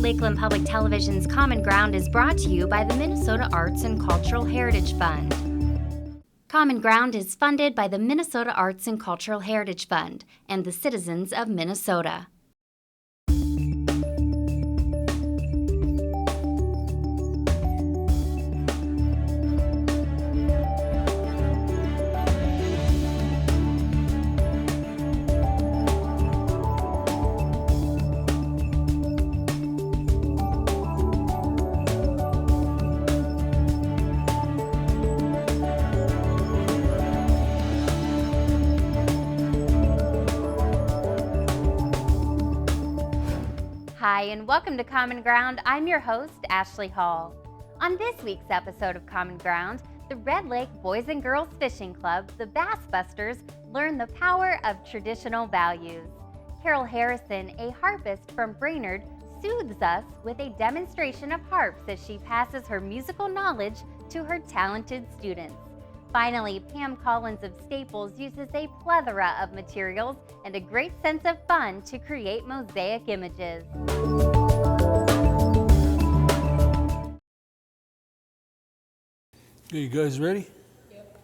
Lakeland Public Television's Common Ground is brought to you by the Minnesota Arts and Cultural Heritage Fund. Common Ground is funded by the Minnesota Arts and Cultural Heritage Fund and the citizens of Minnesota. Hi, and welcome to Common Ground. I'm your host, Ashley Hall. On this week's episode of Common Ground, the Red Lake Boys and Girls Fishing Club, the Bass Busters, learn the power of traditional values. Carol Harrison, a harpist from Brainerd, soothes us with a demonstration of harps as she passes her musical knowledge to her talented students. Finally, Pam Collins of Staples uses a plethora of materials and a great sense of fun to create mosaic images. You guys ready? Yep.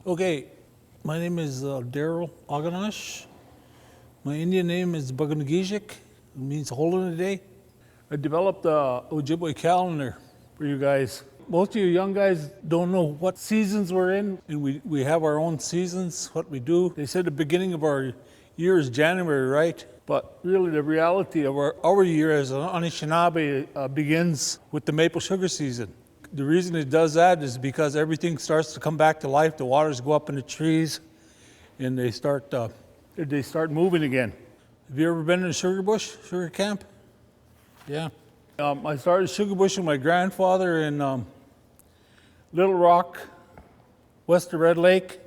Okay, my name is Daryl Aganash. My Indian name is Baganagijik. It means hole in the day. I developed a Ojibwe calendar for you guys. Most of you young guys don't know what seasons we're in, and we have our own seasons, what we do. They said the beginning of our year is January, right? But really the reality of our year as an Anishinaabe begins with the maple sugar season. The reason it does that is because everything starts to come back to life. The waters go up in the trees, and they start moving again. Have you ever been in a sugar camp? Yeah. I started sugar bush with my grandfather in Little Rock, west of Red Lake.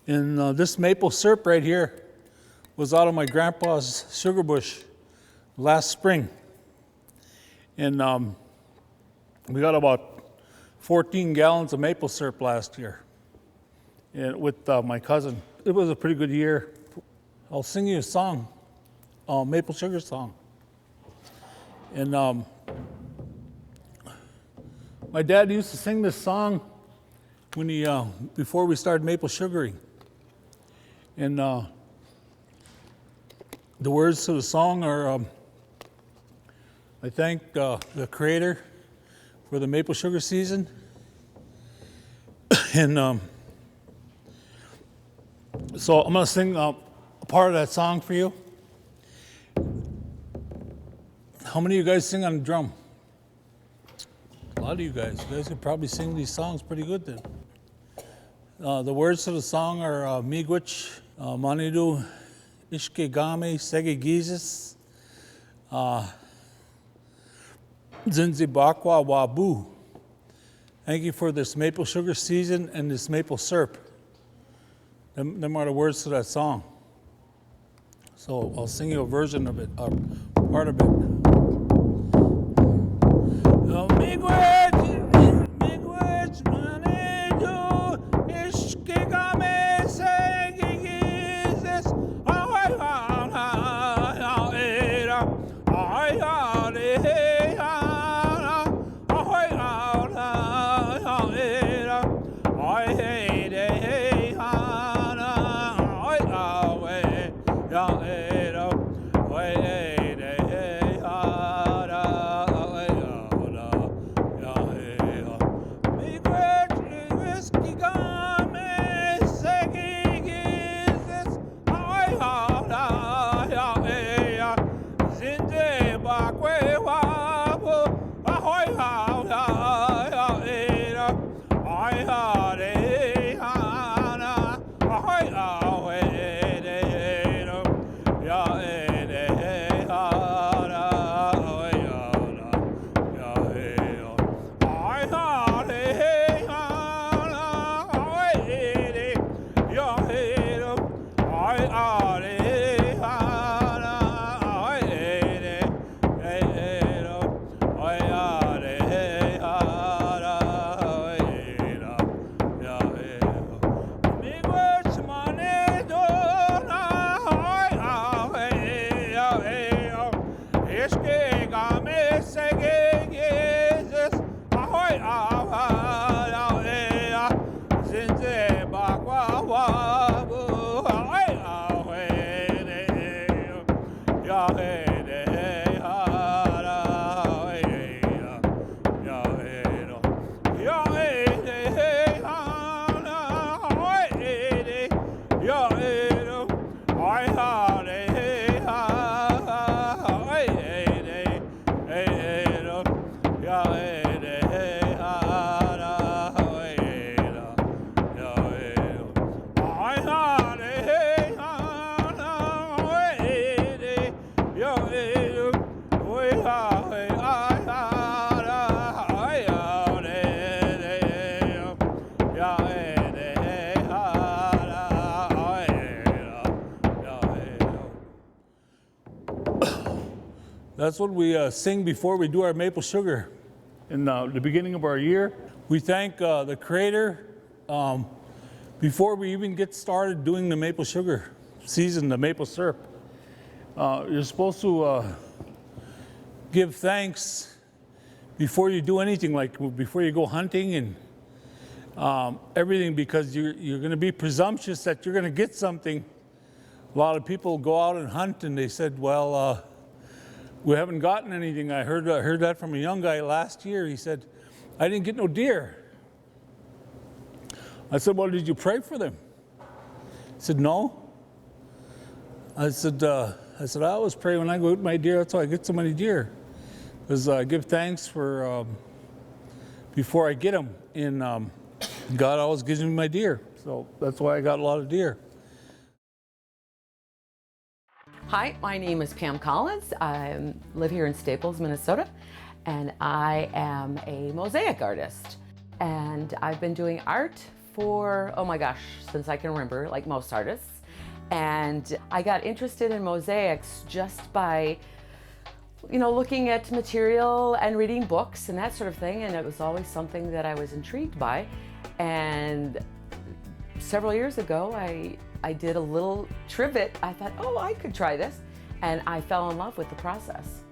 And this maple syrup right here was out of my grandpa's sugar bush last spring. And we got about 14 gallons of maple syrup last year and with my cousin. It was a pretty good year. I'll sing you a song, maple sugar song. And my dad used to sing this song when before we started maple sugaring. And the words to the song are, I thank the Creator for the maple sugar season. And so I'm going to sing a part of that song for you. How many of you guys sing on the drum? A lot of you guys. You guys could probably sing these songs pretty good then. The words to the song are Miigwech, Manidu, Ishkegame, Segegizis, Zinzibakwa, Wabu. Thank you for this maple sugar season and this maple syrup. Them are the words to that song. So I'll sing you a version of it, a part of it. That's what we sing before we do our maple sugar. In the beginning of our year, we thank the Creator before we even get started doing the maple sugar season, the maple syrup. You're supposed to give thanks before you do anything, like before you go hunting and everything, because you're going to be presumptuous that you're going to get something. A lot of people go out and hunt and they said, well, we haven't gotten anything. I heard that from a young guy last year. He said, I didn't get no deer. I said, well, did you pray for them? He said, no. I said, I always pray when I go with my deer. That's how I get so many deer. Because I give thanks for before I get them. And God always gives me my deer. So that's why I got a lot of deer. Hi, my name is Pam Collins. I live here in Staples, Minnesota, and I am a mosaic artist. And I've been doing art for, oh my gosh, since I can remember, like most artists. And I got interested in mosaics just by, looking at material and reading books and that sort of thing. And it was always something that I was intrigued by. And several years ago, I did a little trivet. I thought, oh, I could try this. And I fell in love with the process.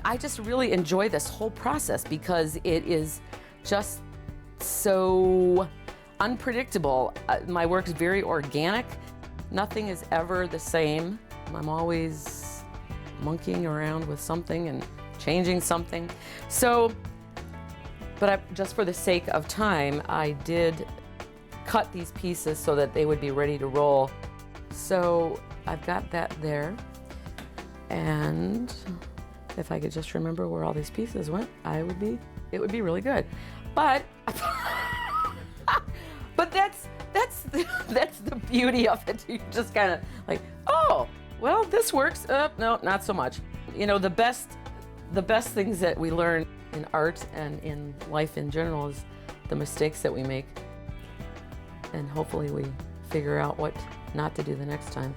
I just really enjoy this whole process because it is just so unpredictable. My work's very organic. Nothing is ever the same. I'm always monkeying around with something and changing something. So, just for the sake of time, I did cut these pieces so that they would be ready to roll. So I've got that there. And if I could just remember where all these pieces went, it would be really good. But that's the beauty of it. You just kind of like, oh, well, this works. No, not so much. The best things that we learn in art and in life in general is the mistakes that we make. And hopefully we figure out what not to do the next time.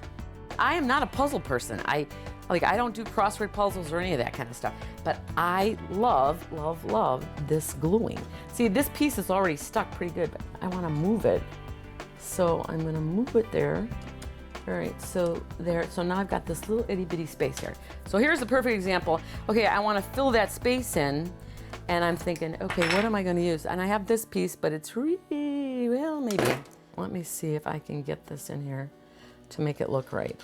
I am not a puzzle person. I don't do crossword puzzles or any of that kind of stuff. But I love, love, love this gluing. See, this piece is already stuck pretty good, but I want to move it. So I'm going to move it there. All right, so there. So now I've got this little itty bitty space here. So here's the perfect example. Okay, I want to fill that space in. And I'm thinking, okay, what am I going to use? And I have this piece, but it's really, well, maybe. Let me see if I can get this in here to make it look right.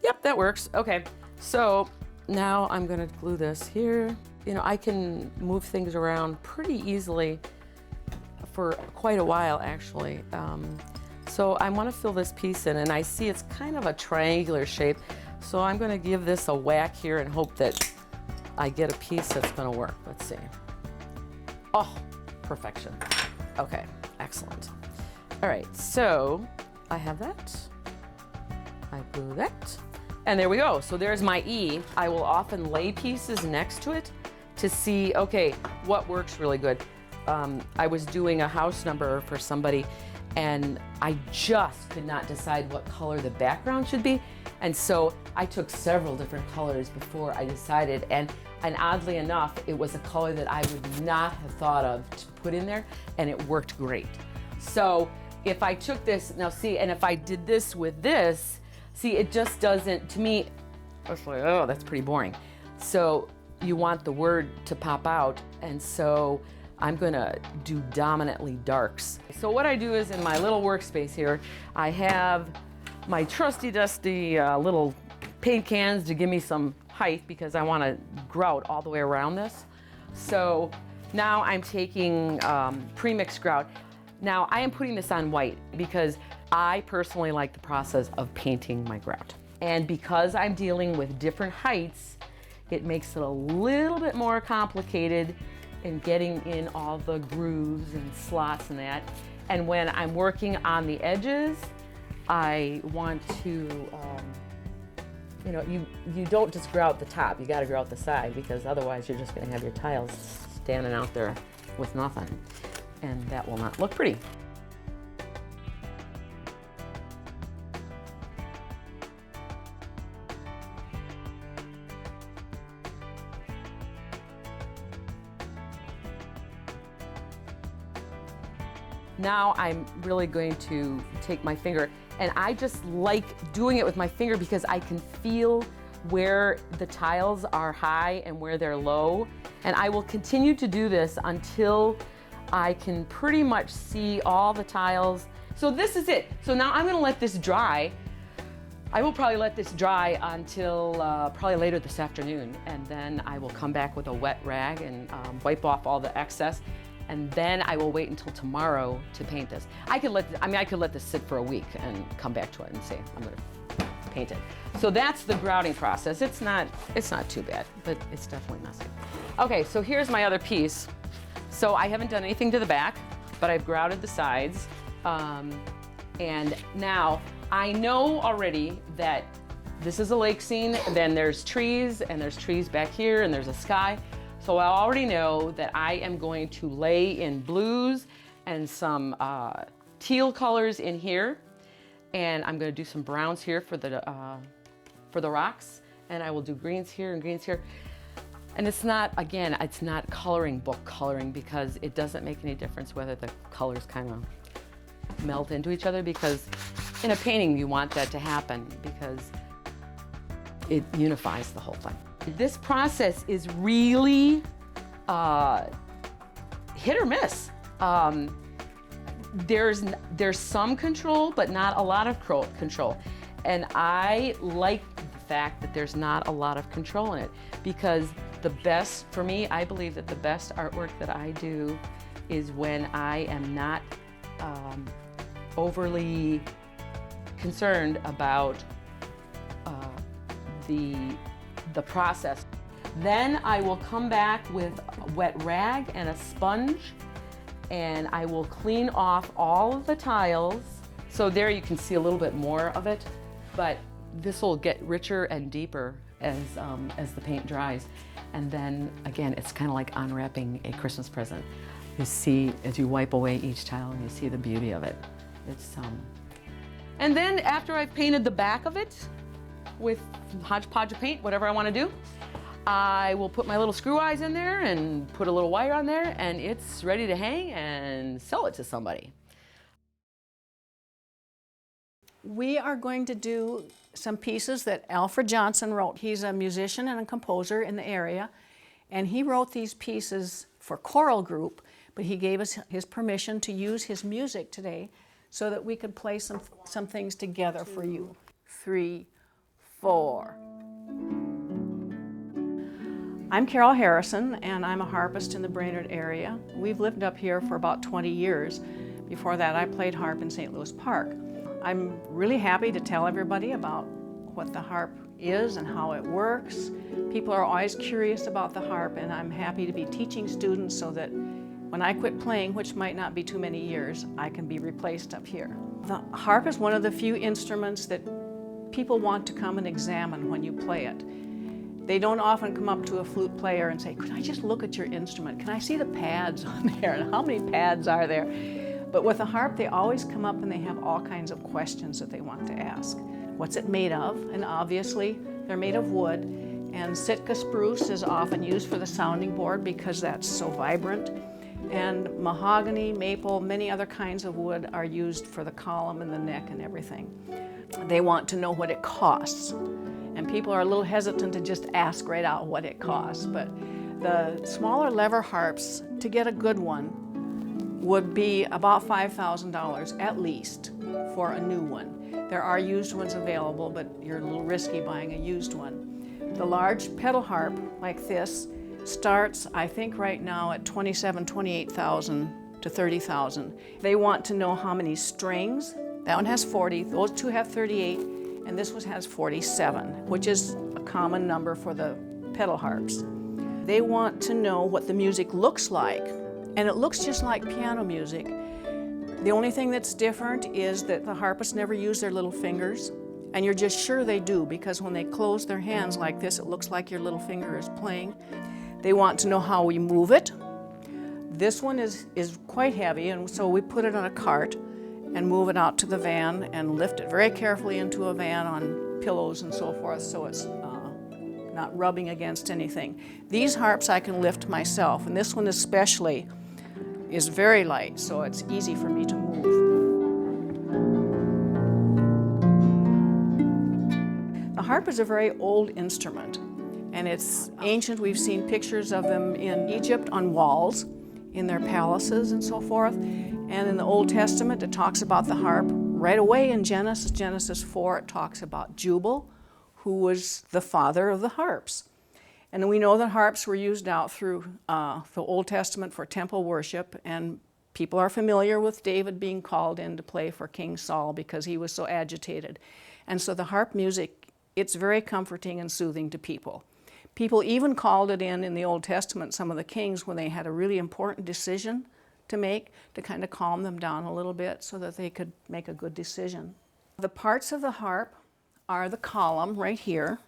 Yep, that works. Okay, so now I'm going to glue this here. I can move things around pretty easily for quite a while, actually. So I want to fill this piece in, and I see it's kind of a triangular shape. So I'm going to give this a whack here and hope that I get a piece that's going to work. Let's see. Oh, perfection. Okay, excellent. All right, so I have that. I glue that. And there we go. So there's my E. I will often lay pieces next to it to see, okay, what works really good. I was doing a house number for somebody, and I just could not decide what color the background should be. And so I took several different colors before I decided. And oddly enough, it was a color that I would not have thought of to put in there, and it worked great. So if I took this, now see, and if I did this with this, See, it just doesn't, to me, it's like, oh, that's pretty boring. So you want the word to pop out, and so I'm gonna do dominantly darks. So what I do is in my little workspace here, I have my trusty dusty little paint cans to give me some height because I wanna grout all the way around this. So now I'm taking pre-mixed grout. Now I am putting this on white because I personally like the process of painting my grout. And because I'm dealing with different heights, it makes it a little bit more complicated in getting in all the grooves and slots and that. And when I'm working on the edges, I want to, you know, you don't just grout the top, you gotta grout the side, because otherwise you're just gonna have your tiles standing out there with nothing. And that will not look pretty. Now I'm really going to take my finger, and I just like doing it with my finger because I can feel where the tiles are high and where they're low. And I will continue to do this until I can pretty much see all the tiles. So this is it. So now I'm gonna let this dry. I will probably let this dry until probably later this afternoon, and then I will come back with a wet rag and wipe off all the excess. And then I will wait until tomorrow to paint this. I could let this sit for a week and come back to it and say, I'm gonna paint it. So that's the grouting process. It's not too bad, but it's definitely messy. Okay, so here's my other piece. So I haven't done anything to the back, but I've grouted the sides. And now I know already that this is a lake scene, then there's trees, and there's trees back here, and there's a sky. So I already know that I am going to lay in blues and some teal colors in here. And I'm gonna do some browns here for the rocks. And I will do greens here and greens here. And it's not, again, it's not coloring book coloring, because it doesn't make any difference whether the colors kind of melt into each other, because in a painting you want that to happen because it unifies the whole thing. This process is really hit or miss. There's some control, but not a lot of control. And I like the fact that there's not a lot of control in it, because the best, for me, I believe that the best artwork that I do is when I am not overly concerned about the process. Then I will come back with a wet rag and a sponge, and I will clean off all of the tiles. So there you can see a little bit more of it, but this will get richer and deeper as the paint dries. And then again, it's kind of like unwrapping a Christmas present. You see, as you wipe away each tile, and you see the beauty of it. It's and then after I've painted the back of it with hodgepodge of paint, whatever I want to do, I will put my little screw eyes in there and put a little wire on there, and it's ready to hang and sell it to somebody. We are going to do some pieces that Alfred Johnson wrote. He's a musician and a composer in the area, and he wrote these pieces for choral group, but he gave us his permission to use his music today so that we could play some things together for you. 3, 4. I'm Carol Harrison, and I'm a harpist in the Brainerd area. We've lived up here for about 20 years. Before that, I played harp in St. Louis Park. I'm really happy to tell everybody about what the harp is and how it works. People are always curious about the harp, and I'm happy to be teaching students so that when I quit playing, which might not be too many years, I can be replaced up here. The harp is one of the few instruments that people want to come and examine when you play it. They don't often come up to a flute player and say, could I just look at your instrument? Can I see the pads on there? And how many pads are there? But with a harp, they always come up and they have all kinds of questions that they want to ask. What's it made of? And obviously, they're made of wood. And Sitka spruce is often used for the sounding board because that's so vibrant. And mahogany, maple, many other kinds of wood are used for the column and the neck and everything. They want to know what it costs. And people are a little hesitant to just ask right out what it costs. But the smaller lever harps, to get a good one, would be about $5,000 at least for a new one. There are used ones available, but you're a little risky buying a used one. The large pedal harp like this starts, I think right now, at $27,000, $28,000 to $30,000. They want to know how many strings. That one has 40, those two have 38, and this one has 47, which is a common number for the pedal harps. They want to know what the music looks like, and it looks just like piano music. The only thing that's different is that the harpists never use their little fingers, and you're just sure they do, because when they close their hands like this, it looks like your little finger is playing. They want to know how we move it. This one is quite heavy, and so we put it on a cart and move it out to the van and lift it very carefully into a van on pillows and so forth, so it's not rubbing against anything. These harps I can lift myself, and this one especially is very light, so it's easy for me to move. The harp is a very old instrument, and it's ancient. We've seen pictures of them in Egypt on walls, in their palaces and so forth. And in the Old Testament, it talks about the harp right away in Genesis 4, it talks about Jubal, who was the father of the harps. And we know that harps were used out through the Old Testament for temple worship, and people are familiar with David being called in to play for King Saul because he was so agitated. And so the harp music, it's very comforting and soothing to people. People even called it in the Old Testament, some of the kings, when they had a really important decision to make, to kind of calm them down a little bit so that they could make a good decision. The parts of the harp are the column right here,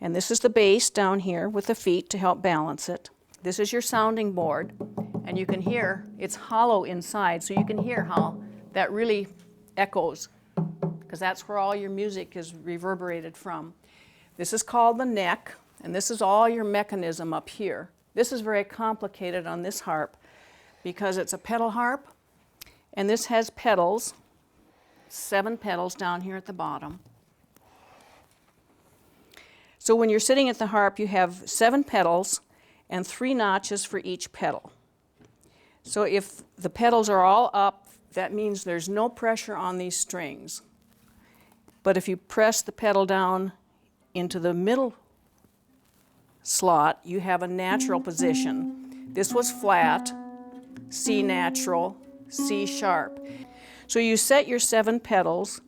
and this is the bass down here with the feet to help balance it. This is your sounding board, and you can hear it's hollow inside, so you can hear how that really echoes, because that's where all your music is reverberated from. This is called the neck, and this is all your mechanism up here. This is very complicated on this harp because it's a pedal harp, and this has pedals, 7 pedals down here at the bottom. So when you're sitting at the harp, you have 7 pedals and 3 notches for each pedal. So if the pedals are all up, that means there's no pressure on these strings. But if you press the pedal down into the middle slot, you have a natural position. This was flat, C natural, C sharp. So you set your 7 pedals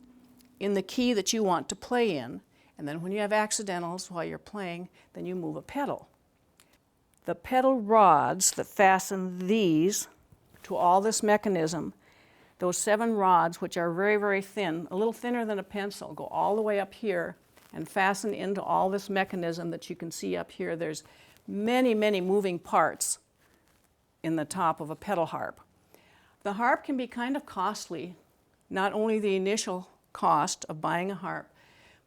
in the key that you want to play in, and then when you have accidentals while you're playing, then you move a pedal. The pedal rods that fasten these to all this mechanism, those 7 rods, which are very, very thin, a little thinner than a pencil, go all the way up here and fasten into all this mechanism that you can see up here. There's many, many moving parts in the top of a pedal harp. The harp can be kind of costly, not only the initial cost of buying a harp,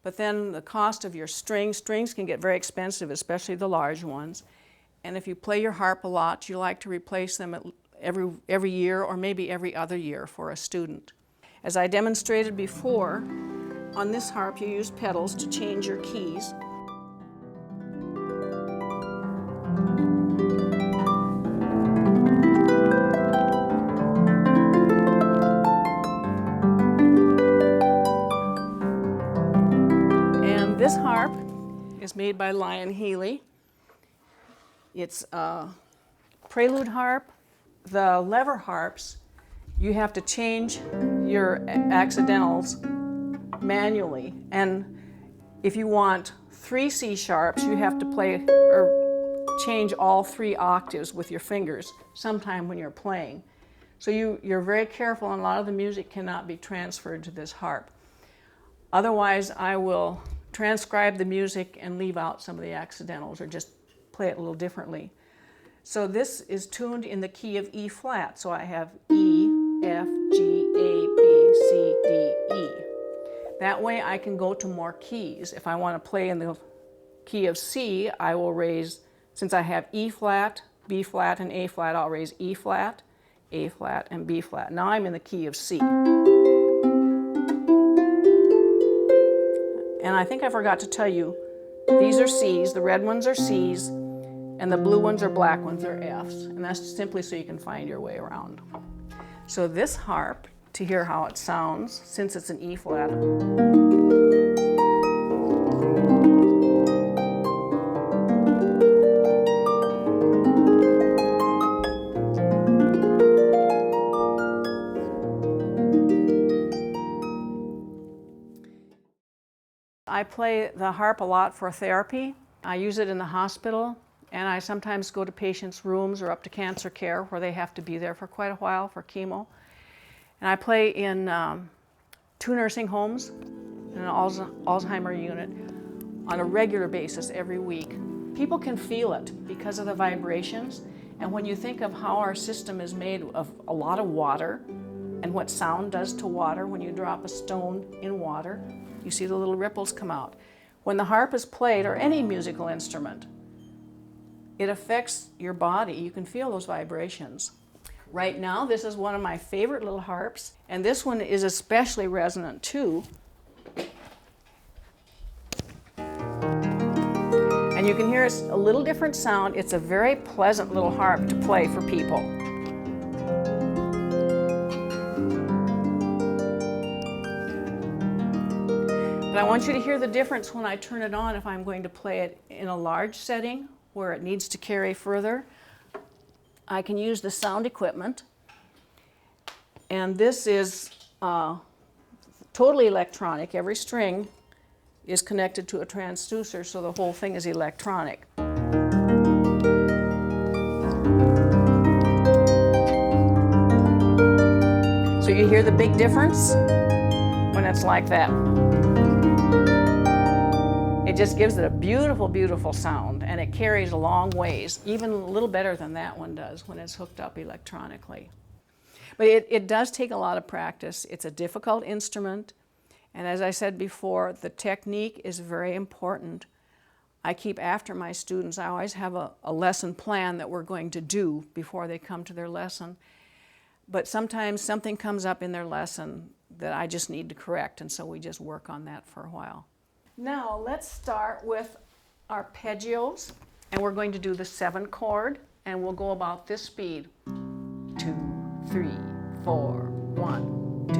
but then the cost of your strings. Strings can get very expensive, especially the large ones. And if you play your harp a lot, you like to replace them every year or maybe every other year for a student. As I demonstrated before, on this harp you use pedals to change your keys. And this harp is made by Lion Healy. It's a prelude harp. The lever harps, you have to change your accidentals manually. And if you want 3 C sharps, you have to play or change all 3 octaves with your fingers sometime when you're playing. So you're very careful, and a lot of the music cannot be transferred to this harp. Otherwise, I will transcribe the music and leave out some of the accidentals or just play it a little differently. So this is tuned in the key of E flat. So I have E, F, G, A, B, C, D, E. That way I can go to more keys. If I want to play in the key of C, I will raise, since I have E flat, B flat, and A flat, I'll raise E flat, A flat, and B flat. Now I'm in the key of C. And I think I forgot to tell you, these are C's, the red ones are C's, and the blue ones or black ones are F's. And that's simply so you can find your way around. So this harp, to hear how it sounds, since it's an E flat, I play the harp a lot for therapy. I use it in the hospital, and I sometimes go to patients' rooms or up to cancer care where they have to be there for quite a while for chemo. And I play in 2 nursing homes and an Alzheimer unit on a regular basis every week. People can feel it because of the vibrations, and when you think of how our system is made of a lot of water and what sound does to water when you drop a stone in water, you see the little ripples come out. When the harp is played, or any musical instrument, it affects your body. You can feel those vibrations. Right now, this is one of my favorite little harps, and this one is especially resonant too. And you can hear it's a little different sound. It's a very pleasant little harp to play for people. But I want you to hear the difference when I turn it on if I'm going to play it in a large setting where it needs to carry further. I can use the sound equipment, and this is totally electronic. Every string is connected to a transducer, so the whole thing is electronic. So you hear the big difference when it's like that. It just gives it a beautiful, beautiful sound, and it carries a long ways, even a little better than that one does when it's hooked up electronically. But it does take a lot of practice. It's a difficult instrument, and as I said before, the technique is very important. I keep after my students. I always have a lesson plan that we're going to do before they come to their lesson. But sometimes something comes up in their lesson that I just need to correct, and so we just work on that for a while. Now let's start with arpeggios, and we're going to do the 7 chord, and we'll go about this speed. 2, 3, 4, 1, 2.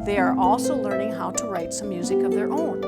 They are also learning how to write some music of their own.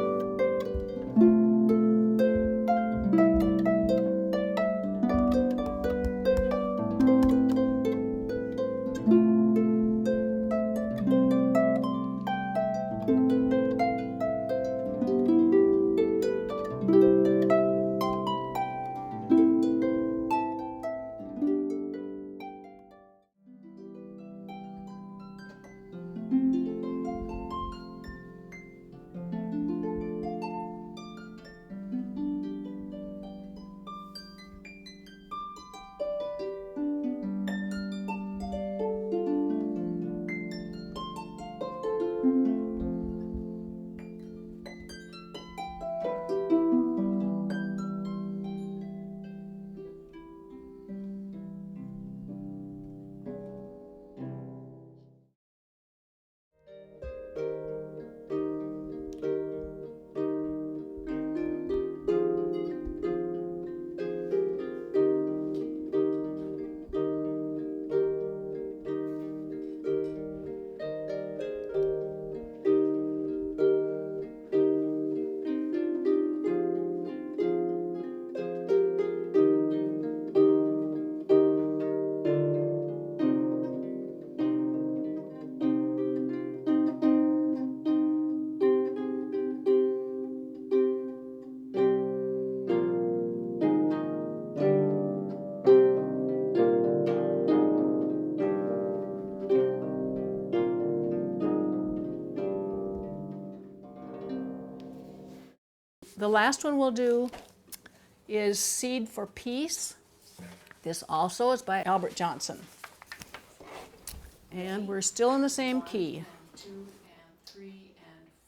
The last one we'll do is Seed for Peace. This also is by Albert Johnson. And we're still in the same key. 2 and 3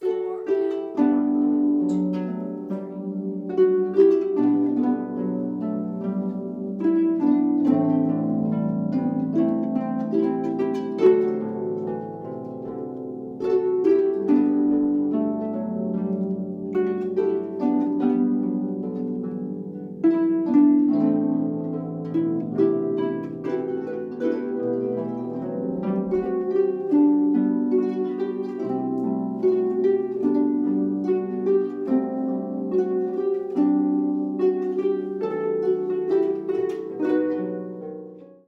and 4 and 1 and 2 and 3.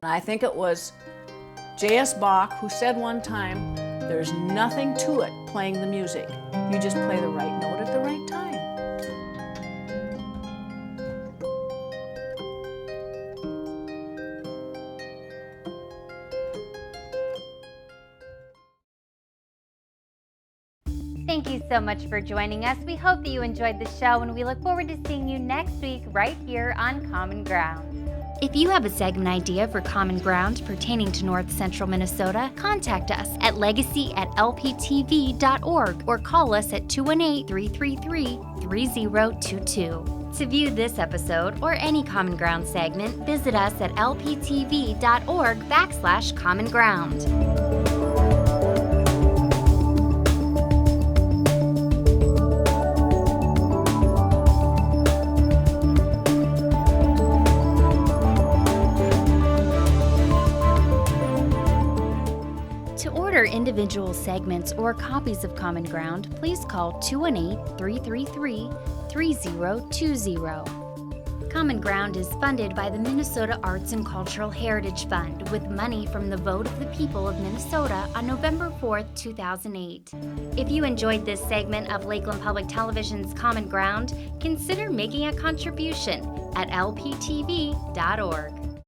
I think it was J.S. Bach who said one time, there's nothing to it playing the music. You just play the right note at the right time. Thank you so much for joining us. We hope that you enjoyed the show, and we look forward to seeing you next week right here on Common Ground. If you have a segment idea for Common Ground pertaining to North Central Minnesota, contact us at legacy@lptv.org or call us at 218-333-3022. To view this episode or any Common Ground segment, visit us at lptv.org/Common Ground. Individual segments or copies of Common Ground, please call 218-333-3020. Common Ground is funded by the Minnesota Arts and Cultural Heritage Fund with money from the vote of the people of Minnesota on November 4th, 2008. If you enjoyed this segment of Lakeland Public Television's Common Ground, consider making a contribution at lptv.org.